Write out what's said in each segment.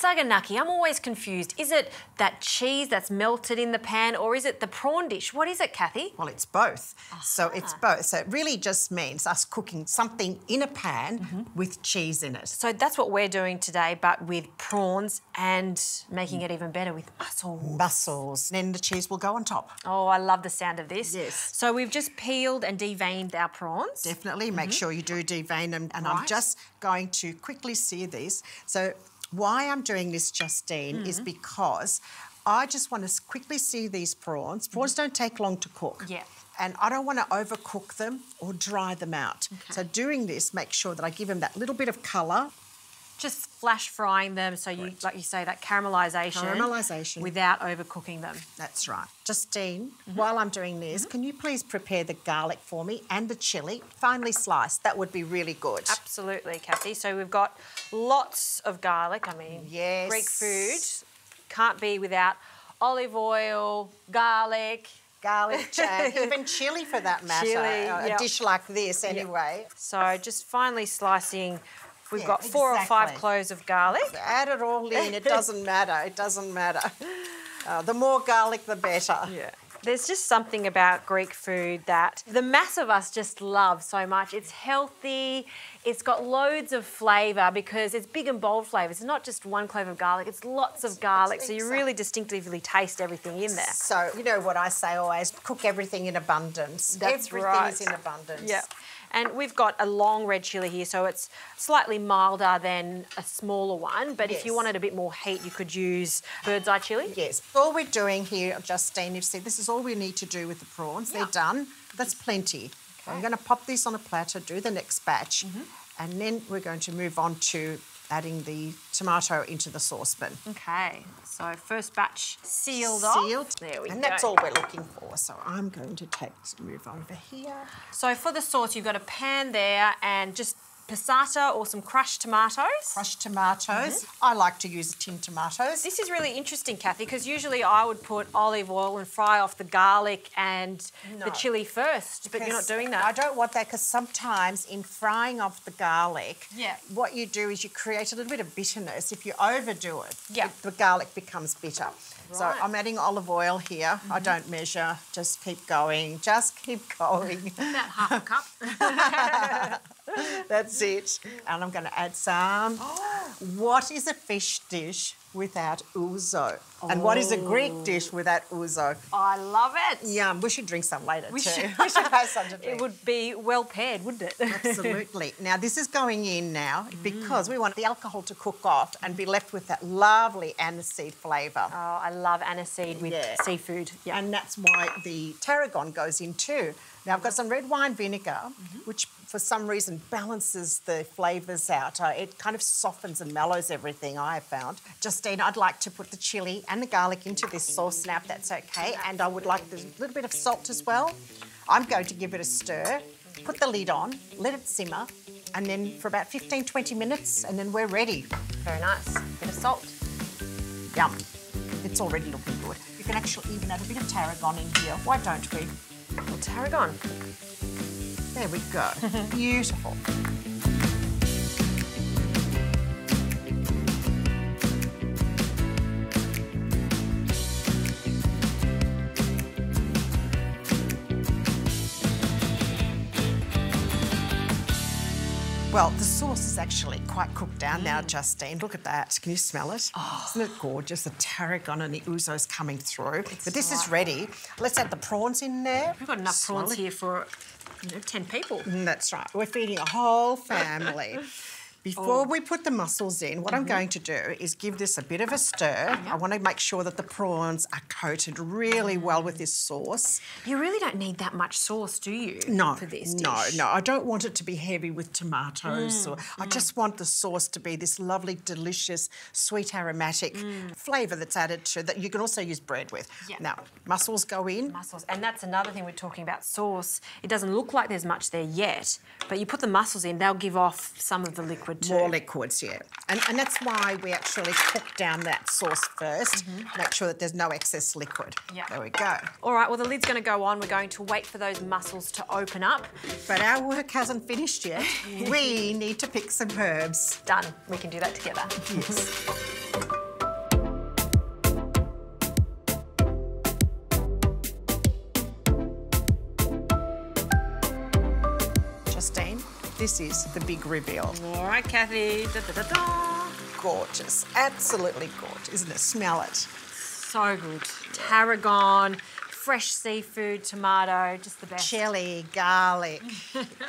Saganaki, I'm always confused. Is it that cheese that's melted in the pan or is it the prawn dish? What is it, Kathy? Well, it's both. So it's both. So it really just means us cooking something in a pan with cheese in it. So that's what we're doing today, but with prawns and making it even better with mussels. Mussels. Then the cheese will go on top. Oh, I love the sound of this. Yes. So we've just peeled and deveined our prawns. Definitely. Make sure you do devein them. And Right. I'm just going to quickly sear these. So why I'm doing this, Justine, is because I just want to quickly sear these prawns. Prawns don't take long to cook. Yeah. And I don't want to overcook them or dry them out. Okay. So doing this, make sure that I give them that little bit of colour. Just flash frying them so you, like you say, that caramelisation. Caramelisation. Without overcooking them. That's right. Justine, while I'm doing this, can you please prepare the garlic for me and the chilli, finely sliced? That would be really good. Absolutely, Kathy. So we've got lots of garlic. I mean, Yes. Greek food can't be without olive oil, garlic. Garlic, even chilli for that matter. Chilli, A yep. dish like this anyway. So just finely slicing. We've Yeah, got 4 or 5 exactly. cloves of garlic. Add it all in. It doesn't matter. It doesn't matter. The more garlic, the better. Yeah. There's just something about Greek food that the mass of us just love so much. It's healthy, it's got loads of flavour because it's big and bold flavours. It's not just one clove of garlic, it's lots of garlic, so you really distinctively taste everything in there. So, you know what I say always, cook everything in abundance. That's everything right. is in abundance. Yeah. And we've got a long red chilli here, so it's slightly milder than a smaller one. But if you Yes. wanted a bit more heat, you could use bird's eye chilli. Yes. All we're doing here, Justine, you see, this is all we need to do with the prawns. They're done. That's plenty. I'm going to pop these on a platter, do the next batch, and then we're going to move on to adding the tomato into the saucepan. Okay, so first batch sealed off. There we go. And that's all we're looking for. So I'm going to move over here. So for the sauce, you've got a pan there and just passata or some crushed tomatoes. Crushed tomatoes. I like to use tinned tomatoes. This is really interesting, Kathy, because usually I would put olive oil and fry off the garlic and the chilli first, but you're not doing that. I don't want that because sometimes in frying off the garlic, what you do is you create a little bit of bitterness. If you overdo it, the garlic becomes bitter. So I'm adding olive oil here. I don't measure, just keep going, just keep going. About half a cup. That's it. And I'm going to add some. What is a fish dish without ouzo? And what is a Greek dish without ouzo? I love it. Yum. We should drink some later too. We should have some to drink. It would be well paired, wouldn't it? Absolutely. Now, this is going in now because we want the alcohol to cook off and be left with that lovely aniseed flavour. Oh, I love aniseed with seafood. Yeah. And that's why the tarragon goes in too. Now, I've got some red wine vinegar, which for some reason balances the flavours out. It kind of softens and mellows everything, I have found. Justine, I'd like to put the chilli and the garlic into this sauce now, if that's okay. And I would like a little bit of salt as well. I'm going to give it a stir, put the lid on, let it simmer, and then for about 15, 20 minutes, and then we're ready. Very nice. Bit of salt. Yum. It's already looking good. You can actually even add a bit of tarragon in here. Why don't we? Well, tarragon. There we go. Beautiful. Well, the sauce is actually quite cooked down now, Justine. Look at that. Can you smell it? Oh. Isn't it gorgeous? The tarragon and the ouzo's coming through. But this is ready. Let's add the prawns in there. We've got enough prawns here for 10 people. That's right. We're feeding a whole family. Before we put the mussels in, what I'm going to do is give this a bit of a stir. I want to make sure that the prawns are coated really well with this sauce. You really don't need that much sauce, do you? No, for this dish? No. I don't want it to be heavy with tomatoes. I just want the sauce to be this lovely, delicious, sweet, aromatic flavour that's added to that. You can also use bread with. Yeah. Now, mussels go in. Mussels, and that's another thing we're talking about sauce. It doesn't look like there's much there yet, but you put the mussels in, they'll give off some of the liquid too. More liquids, yeah. And that's why we actually cook down that sauce first, make sure that there's no excess liquid. Yeah. There we go. All right, well, the lid's going to go on. We're going to wait for those mussels to open up. But our work hasn't finished yet. We need to pick some herbs. Done. We can do that together. Yes. this is the big reveal. All right, Kathy. Da, da, da, da. Gorgeous, absolutely gorgeous, isn't it? Smell it. So good. Tarragon, fresh seafood, tomato, just the best. Chilli, garlic,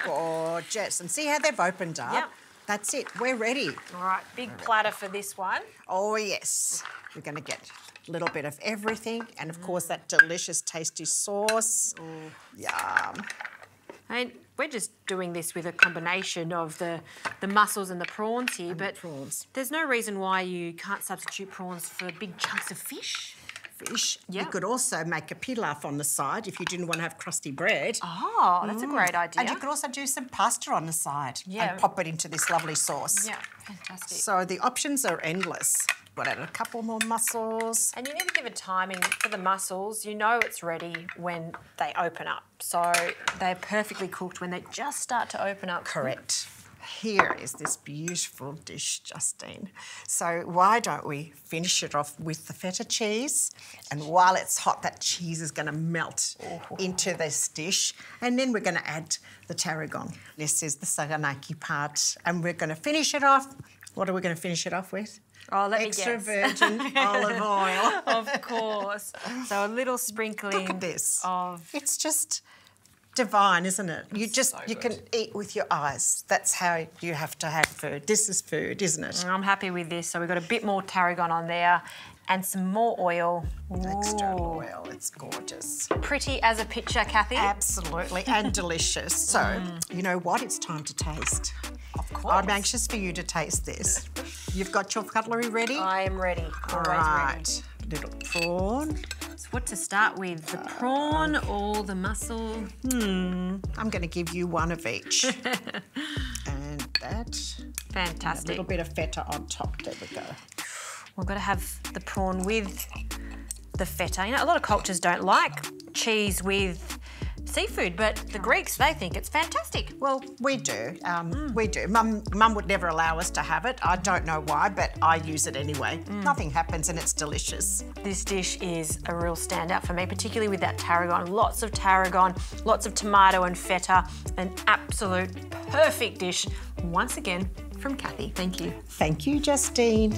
gorgeous. And see how they've opened up? Yep. That's it, we're ready. All right, big platter for this one. Oh, yes. We're going to get a little bit of everything and, of course, that delicious, tasty sauce. Yum. I mean, we're just doing this with a combination of the mussels and the prawns here, but there's no reason why you can't substitute prawns for big chunks of fish. Fish. Yeah. You could also make a pilaf on the side if you didn't want to have crusty bread. Oh, that's a great idea. And you could also do some pasta on the side and pop it into this lovely sauce. Yeah, fantastic. So the options are endless. Got add a couple more mussels. And you never give a timing for the mussels. You know it's ready when they open up. So they're perfectly cooked when they just start to open up. Correct. Here is this beautiful dish, Justine. So why don't we finish it off with the feta cheese? And while it's hot, that cheese is going to melt into this dish. And then we're going to add the tarragon. This is the Saganaki part. And we're going to finish it off. What are we going to finish it off with? Oh, let Extra me guess. virgin olive oil. Of course. So a little sprinkling. Look at this. Of... It's just divine, isn't it? You can eat with your eyes. That's how you have to have food. This is food, isn't it? I'm happy with this. So we've got a bit more tarragon on there and some more oil. Extra Ooh. oil. It's gorgeous. Pretty as a picture, Kathy. Absolutely, and delicious. So, you know what? It's time to taste. Of course. I'm anxious for you to taste this. You've got your cutlery ready? I am ready. All Always right. Little prawn. So what to start with? The prawn or the mussel? I'm going to give you one of each. And that. Fantastic. A little bit of feta on top. There we go. We've got to have the prawn with the feta. You know, a lot of cultures don't like cheese with seafood, but the Greeks, they think it's fantastic. Well, we do. We do. Mum would never allow us to have it. I don't know why, but I use it anyway. Nothing happens and it's delicious. This dish is a real standout for me, particularly with that tarragon. Lots of tarragon, lots of tomato and feta. An absolute perfect dish. Once again, from Kathy. Thank you. Thank you, Justine.